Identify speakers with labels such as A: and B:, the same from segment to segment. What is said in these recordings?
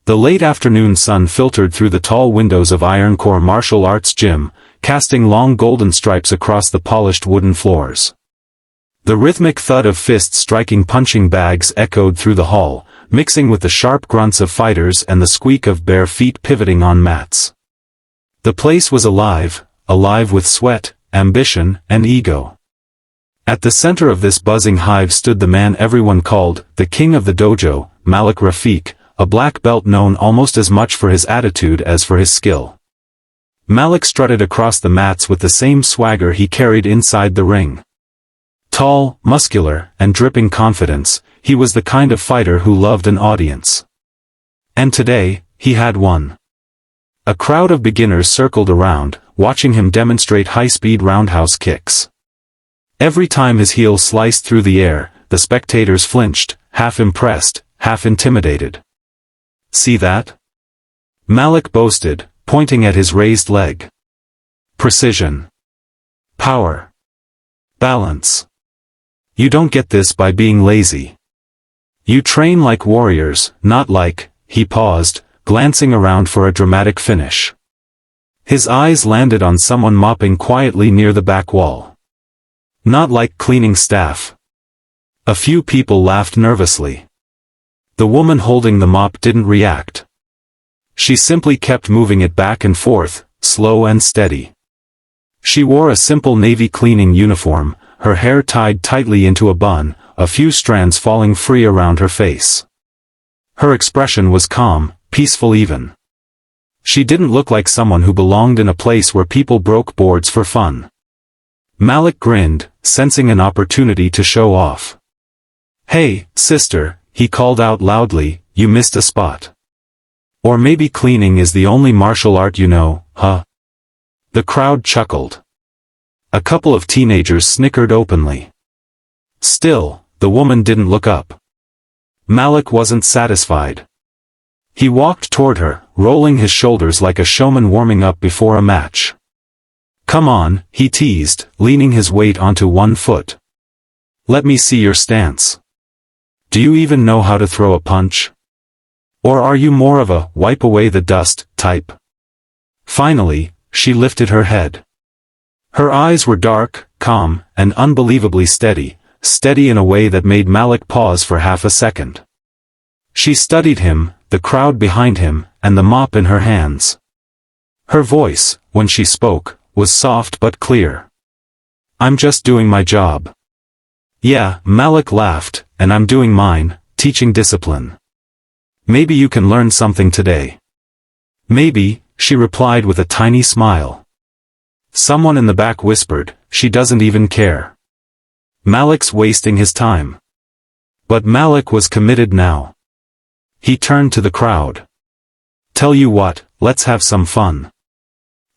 A: The late afternoon sun filtered through the tall windows of Ironcore Martial Arts Gym, casting long golden stripes across the polished wooden floors. The rhythmic thud of fists striking punching bags echoed through the hall, mixing with the sharp grunts of fighters and the squeak of bare feet pivoting on mats. The place was alive with sweat, ambition, and ego. At the center of this buzzing hive stood the man everyone called the king of the dojo, Malik Rafiq, a black belt known almost as much for his attitude as for his skill. Malik strutted across the mats with the same swagger he carried inside the ring. Tall, muscular, and dripping confidence, he was the kind of fighter who loved an audience. And today, he had one. A crowd of beginners circled around, watching him demonstrate high-speed roundhouse kicks. Every time his heel sliced through the air, the spectators flinched, half impressed, half intimidated. "See that?" Malik boasted, pointing at his raised leg. "Precision. Power. Balance. You don't get this by being lazy. You train like warriors, not like," he paused, glancing around for a dramatic finish. His eyes landed on someone mopping quietly near the back wall. "Not like cleaning staff." A few people laughed nervously. The woman holding the mop didn't react. She simply kept moving it back and forth, slow and steady. She wore a simple navy cleaning uniform, her hair tied tightly into a bun, a few strands falling free around her face. Her expression was calm, peaceful even. She didn't look like someone who belonged in a place where people broke boards for fun. Malik grinned, sensing an opportunity to show off. "Hey, sister," he called out loudly, "you missed a spot. Or maybe cleaning is the only martial art you know, huh?" The crowd chuckled. A couple of teenagers snickered openly. Still, the woman didn't look up. Malik wasn't satisfied. He walked toward her, rolling his shoulders like a showman warming up before a match. "Come on," he teased, leaning his weight onto one foot. "Let me see your stance. Do you even know how to throw a punch? Or are you more of a wipe away the dust type?" Finally, she lifted her head. Her eyes were dark, calm, and unbelievably steady in a way that made Malik pause for half a second. She studied him, the crowd behind him, and the mop in her hands. Her voice, when she spoke, was soft but clear. "I'm just doing my job." "Yeah," Malik laughed, "and I'm doing mine, teaching discipline. Maybe you can learn something today." "Maybe," she replied with a tiny smile. Someone in the back whispered, "She doesn't even care. Malik's wasting his time." But Malik was committed now. He turned to the crowd. "Tell you what, let's have some fun.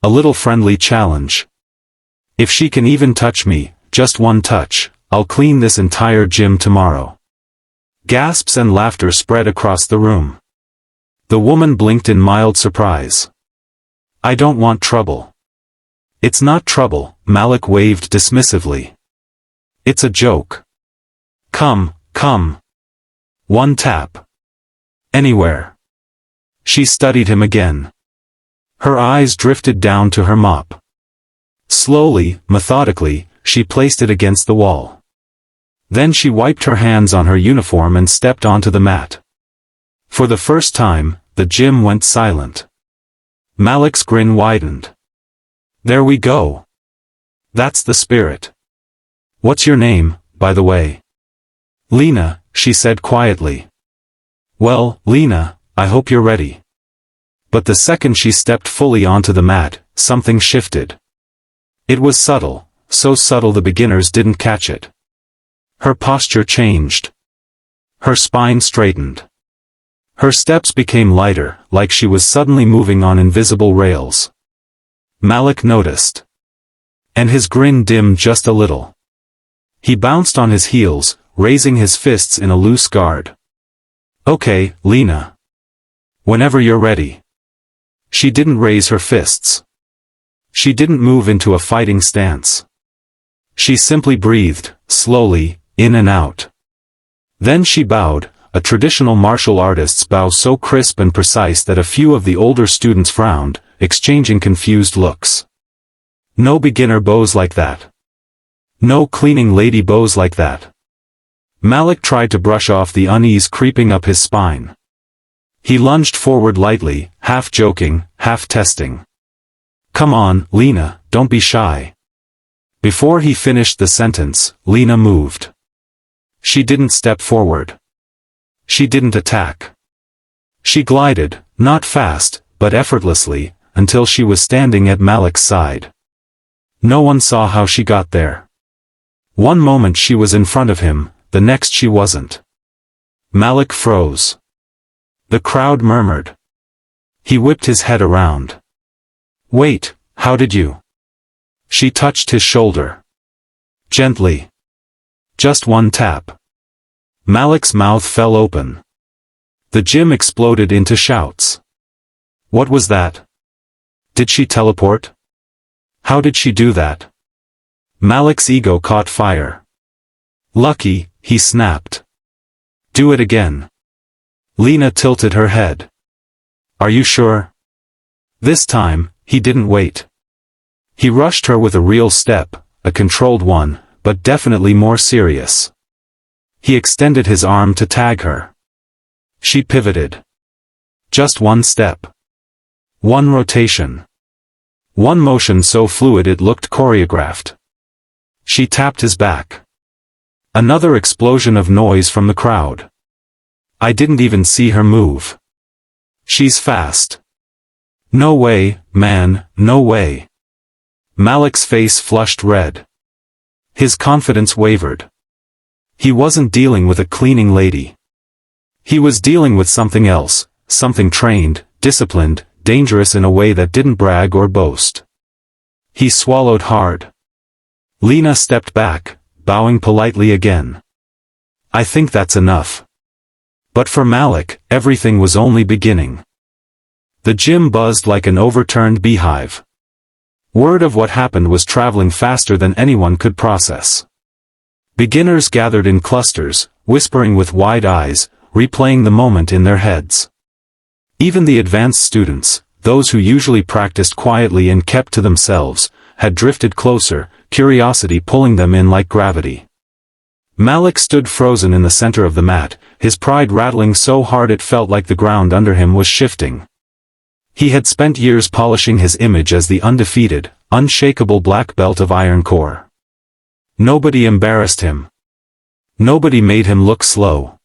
A: A little friendly challenge. If she can even touch me, just one touch, I'll clean this entire gym tomorrow." Gasps and laughter spread across the room. The woman blinked in mild surprise. "I don't want trouble." "It's not trouble," Malik waved dismissively. "It's a joke. Come. One tap. Anywhere." She studied him again. Her eyes drifted down to her mop. Slowly, methodically, she placed it against the wall. Then she wiped her hands on her uniform and stepped onto the mat. For the first time, the gym went silent. Malik's grin widened. "There we go. That's the spirit. What's your name, by the way?" "Lena," she said quietly. "Well, Lena, I hope you're ready." But the second she stepped fully onto the mat, something shifted. It was subtle, so subtle the beginners didn't catch it. Her posture changed. Her spine straightened. Her steps became lighter, like she was suddenly moving on invisible rails. Malik noticed. And his grin dimmed just a little. He bounced on his heels, raising his fists in a loose guard. "Okay, Lena. Whenever you're ready." She didn't raise her fists. She didn't move into a fighting stance. She simply breathed, slowly, in and out. Then she bowed, a traditional martial artist's bow so crisp and precise that a few of the older students frowned, exchanging confused looks. No beginner bows like that. No cleaning lady bows like that. Malik tried to brush off the unease creeping up his spine. He lunged forward lightly, half joking, half testing. "Come on, Lena, don't be shy." Before he finished the sentence, Lena moved. She didn't step forward. She didn't attack. She glided, not fast, but effortlessly, until she was standing at Malik's side. No one saw how she got there. One moment she was in front of him, the next she wasn't. Malik froze. The crowd murmured. He whipped his head around. "Wait, how did you?" She touched his shoulder. Gently. Just one tap. Malik's mouth fell open. The gym exploded into shouts. What was that? Did she teleport? How did she do that? Malik's ego caught fire. "Lucky," he snapped. "Do it again." Lena tilted her head. "Are you sure?" This time, he didn't wait. He rushed her with a real step, a controlled one, but definitely more serious. He extended his arm to tag her. She pivoted. Just one step. One rotation. One motion so fluid it looked choreographed. She tapped his back. Another explosion of noise from the crowd. I didn't even see her move. She's fast. No way, man, no way. Malik's face flushed red. His confidence wavered. He wasn't dealing with a cleaning lady. He was dealing with something else, something trained, disciplined, dangerous in a way that didn't brag or boast. He swallowed hard. Lena stepped back, bowing politely again. "I think that's enough." But for Malik, everything was only beginning. The gym buzzed like an overturned beehive. Word of what happened was traveling faster than anyone could process. Beginners gathered in clusters, whispering with wide eyes, replaying the moment in their heads. Even the advanced students, those who usually practiced quietly and kept to themselves, had drifted closer, curiosity pulling them in like gravity. Malik stood frozen in the center of the mat, his pride rattling so hard it felt like the ground under him was shifting. He had spent years polishing his image as the undefeated, unshakable black belt of Iron Core. Nobody embarrassed him. Nobody made him look slow.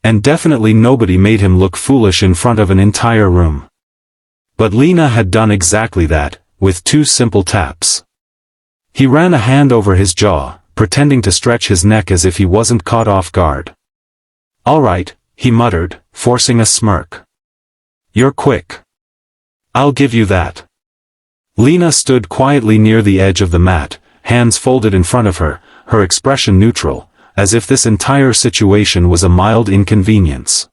A: And definitely nobody made him look foolish in front of an entire room. But Lena had done exactly that, with 2 simple taps. He ran a hand over his jaw, pretending to stretch his neck as if he wasn't caught off guard. "All right," he muttered, forcing a smirk. "You're quick. I'll give you that." Lena stood quietly near the edge of the mat, hands folded in front of her, her expression neutral, as if this entire situation was a mild inconvenience.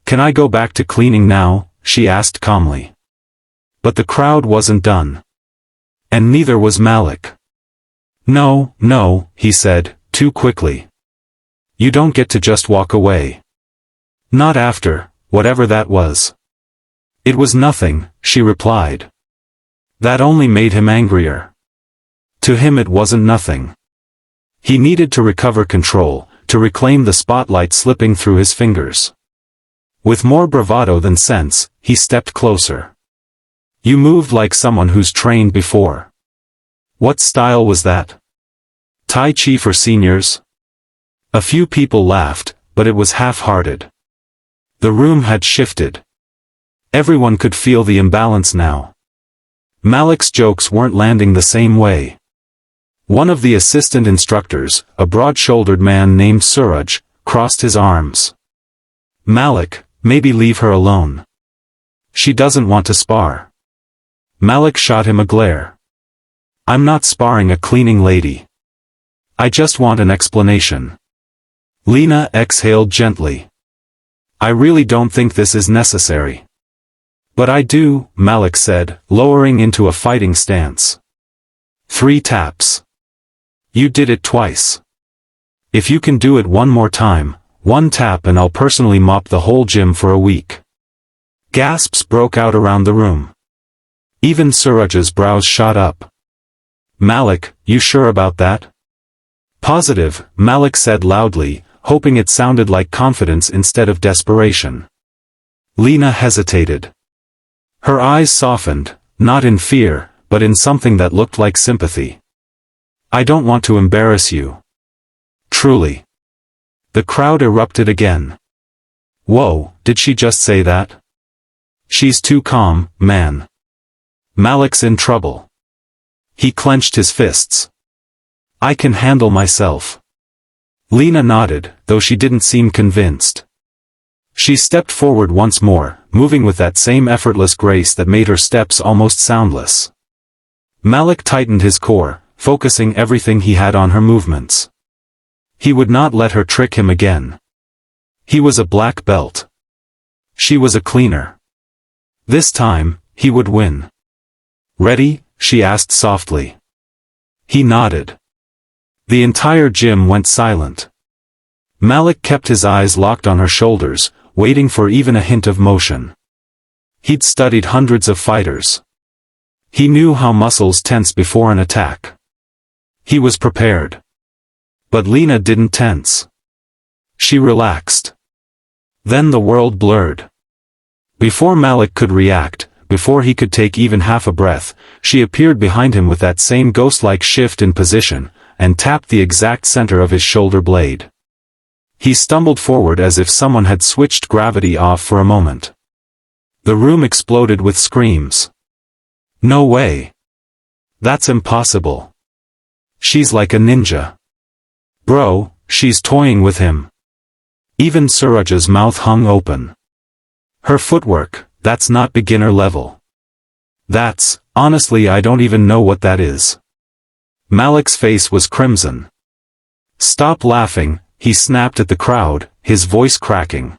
A: "Can I go back to cleaning now?" she asked calmly. But the crowd wasn't done. And neither was Malik. "No, no," he said, too quickly. "You don't get to just walk away. Not after, whatever that was." "It was nothing," she replied. That only made him angrier. To him it wasn't nothing. He needed to recover control, to reclaim the spotlight slipping through his fingers. With more bravado than sense, he stepped closer. "You moved like someone who's trained before. What style was that? Tai Chi for seniors?" A few people laughed, but it was half-hearted. The room had shifted. Everyone could feel the imbalance now. Malik's jokes weren't landing the same way. One of the assistant instructors, a broad-shouldered man named Suraj, crossed his arms. "Malik, maybe leave her alone. She doesn't want to spar." Malik shot him a glare. "I'm not sparring a cleaning lady. I just want an explanation." Lena exhaled gently. "I really don't think this is necessary." "But I do," Malik said, lowering into a fighting stance. 3 taps. "You did it twice. If you can do it one more time, One tap and I'll personally mop the whole gym for a week. Gasps broke out around the room. Even Suraj's brows shot up. Malik, you sure about that? Positive, Malik said loudly, hoping it sounded like confidence instead of desperation. Lena hesitated. Her eyes softened, not in fear, but in something that looked like sympathy. I don't want to embarrass you. Truly. The crowd erupted again. Whoa, did she just say that? She's too calm, man. Malik's in trouble. He clenched his fists. I can handle myself. Lena nodded, though she didn't seem convinced. She stepped forward once more, moving with that same effortless grace that made her steps almost soundless. Malik tightened his core, focusing everything he had on her movements. He would not let her trick him again. He was a black belt. She was a cleaner. This time, he would win. Ready? She asked softly. He nodded. The entire gym went silent. Malik kept his eyes locked on her shoulders, waiting for even a hint of motion. He'd studied hundreds of fighters. He knew how muscles tense before an attack. He was prepared. But Lena didn't tense. She relaxed. Then the world blurred. Before Malik could react, before he could take even half a breath, she appeared behind him with that same ghost-like shift in position, and tapped the exact center of his shoulder blade. He stumbled forward as if someone had switched gravity off for a moment. The room exploded with screams. No way. That's impossible. She's like a ninja. Bro, she's toying with him. Even Suraj's mouth hung open. Her footwork, that's not beginner level. Honestly I don't even know what that is. Malik's face was crimson. Stop laughing, he snapped at the crowd, his voice cracking.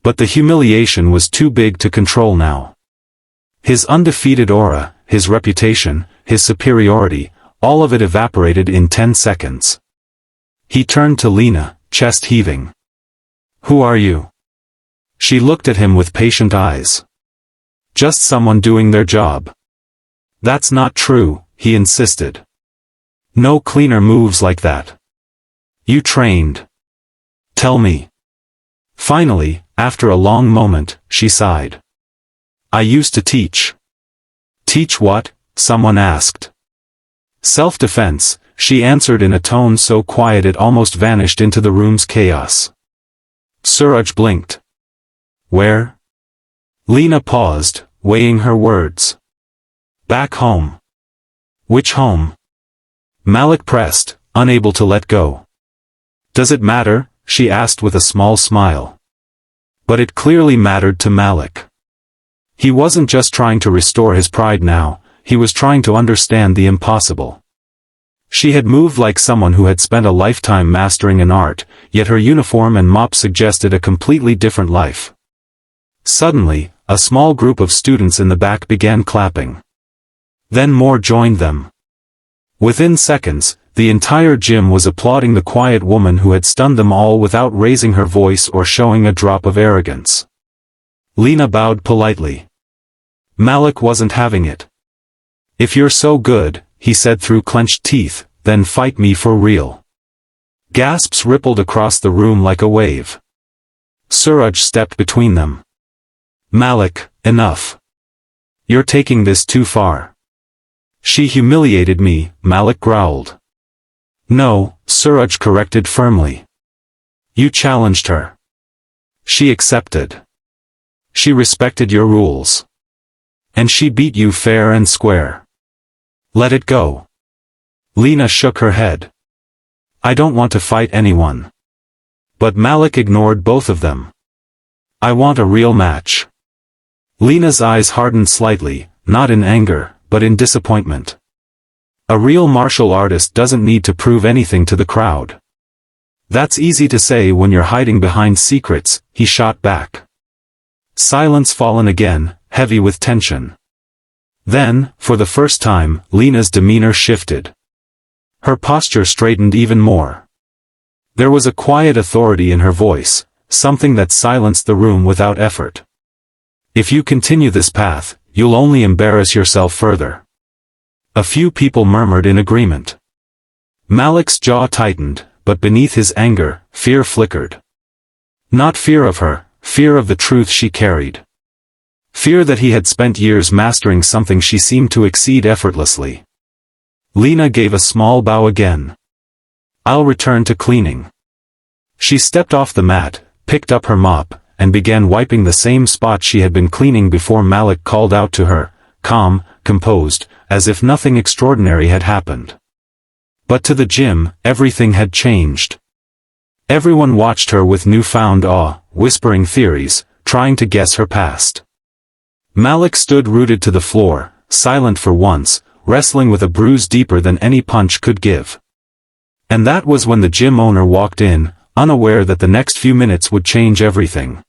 A: But the humiliation was too big to control now. His undefeated aura, his reputation, his superiority, all of it evaporated in 10 seconds. He turned to Lena, chest heaving. Who are you? She looked at him with patient eyes. Just someone doing their job. That's not true, he insisted. No cleaner moves like that. You trained. Tell me. Finally, after a long moment, she sighed. I used to teach. Teach what? Someone asked. Self-defense, she answered in a tone so quiet it almost vanished into the room's chaos. Suraj blinked. Where? Lena paused, weighing her words. Back home. Which home? Malik pressed, unable to let go. Does it matter? She asked with a small smile. But it clearly mattered to Malik. He wasn't just trying to restore his pride now, he was trying to understand the impossible. She had moved like someone who had spent a lifetime mastering an art, yet her uniform and mop suggested a completely different life. Suddenly, a small group of students in the back began clapping. Then more joined them. Within seconds, the entire gym was applauding the quiet woman who had stunned them all without raising her voice or showing a drop of arrogance. Lena bowed politely. Malik wasn't having it. If you're so good, he said through clenched teeth, then fight me for real. Gasps rippled across the room like a wave. Suraj stepped between them. Malik, enough. You're taking this too far. She humiliated me, Malik growled. No, Suraj corrected firmly. You challenged her. She accepted. She respected your rules. And she beat you fair and square. Let it go. Lena shook her head. I don't want to fight anyone. But Malik ignored both of them. I want a real match. Lena's eyes hardened slightly, not in anger, but in disappointment. A real martial artist doesn't need to prove anything to the crowd. That's easy to say when you're hiding behind secrets, he shot back. Silence fallen again, heavy with tension. Then, for the first time, Lena's demeanor shifted. Her posture straightened even more. There was a quiet authority in her voice, something that silenced the room without effort. "If you continue this path, you'll only embarrass yourself further." A few people murmured in agreement. Malik's jaw tightened, but beneath his anger, fear flickered. Not fear of her, fear of the truth she carried. Fear that he had spent years mastering something she seemed to exceed effortlessly. Lena gave a small bow again. "I'll return to cleaning." She stepped off the mat, picked up her mop, and began wiping the same spot she had been cleaning before Malik called out to her, calm, composed, as if nothing extraordinary had happened. But to the gym, everything had changed. Everyone watched her with newfound awe, whispering theories, trying to guess her past. Malik stood rooted to the floor, silent for once, wrestling with a bruise deeper than any punch could give. And that was when the gym owner walked in, unaware that the next few minutes would change everything.